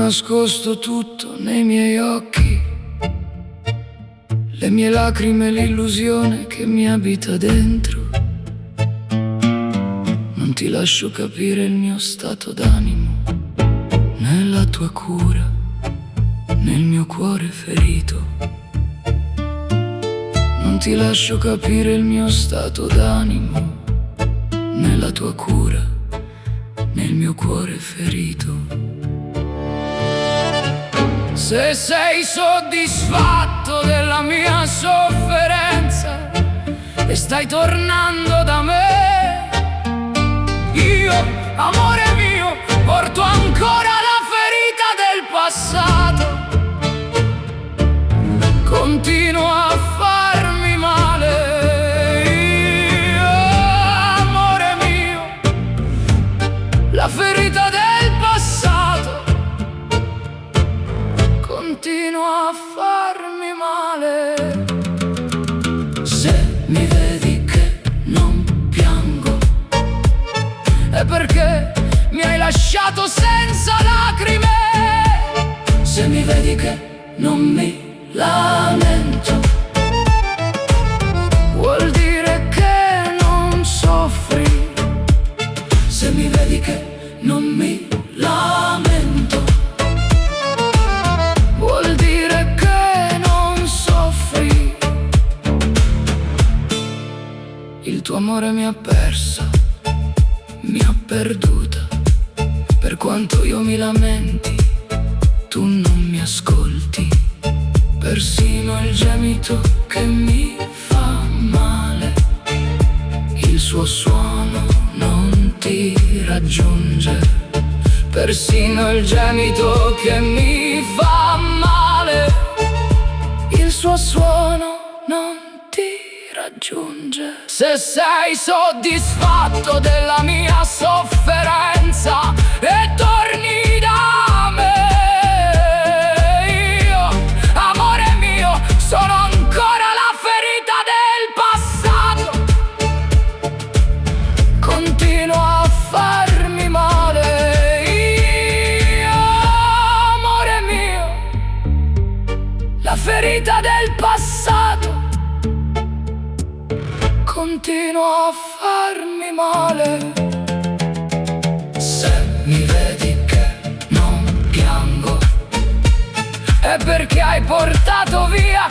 nascosto tutto nei miei occhi, le mie lacrime, l'illusione che mi abita dentro. Non ti lascio capire il mio stato d'animo, nella tua cura, nel mio cuore ferito. Non ti lascio capire il mio stato d'animo, nella tua cura, nel mio cuore ferito. Se sei soddisfatto della mia sofferenza e stai tornando da me, io, amore mio, porto ancora la ferita del passato. Continuo a farmi male, io, amore mio, la ferita del passato. Continuo a farmi male. Se mi vedi che non piango è perché mi hai lasciato senza lacrime. Se mi vedi che non mi lamento, vuol dire che non soffri. Se mi vedi che non mi lamento, vuol dire che non soffri. Il tuo amore mi ha persa, mi ha perduta. Per quanto io mi lamenti, tu non mi ascolti. Persino il gemito che mi fa male, il suo suono non ti raggiunge. Persino il gemito che mi fa male, il suo suono non ti raggiunge. Se sei soddisfatto della mia sofferenza e torni da me, io, amore mio, sono ancora la ferita del passato. Continuo a farmi male, io, amore mio, la ferita del passato. Continuo a farmi male. Se mi vedi che non piango è perché hai portato via